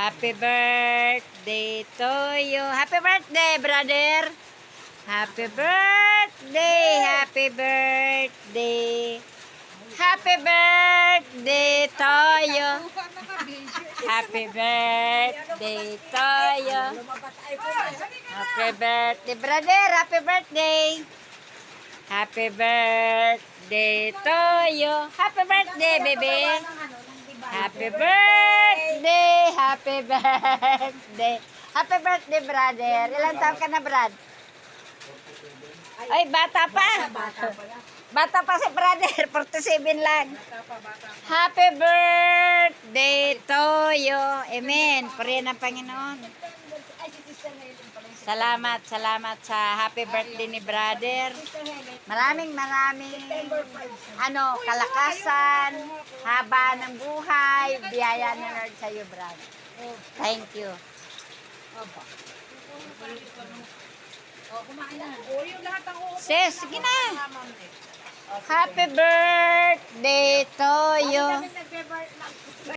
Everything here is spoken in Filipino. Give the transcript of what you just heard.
Happy birthday to you. Happy birthday, brother. Happy birthday, happy birthday. Happy birthday to you. Happy birthday to you. Happy birthday, brother. Happy birthday. Happy birthday to you. Happy birthday, baby. Happy birthday. Happy birthday. Happy birthday, brother. Ilang taon ka na, Brad? Ay, bata pa. Bata pa si brother. 47 lang. Happy birthday to you. Amen. Purihin ng Panginoon. Salamat sa happy birthday ni brother. Maraming kalakasan, haba ng buhay, biyaya ng Lord sa iyo, brother. Thank you. Sis, sige na. Happy birthday to you.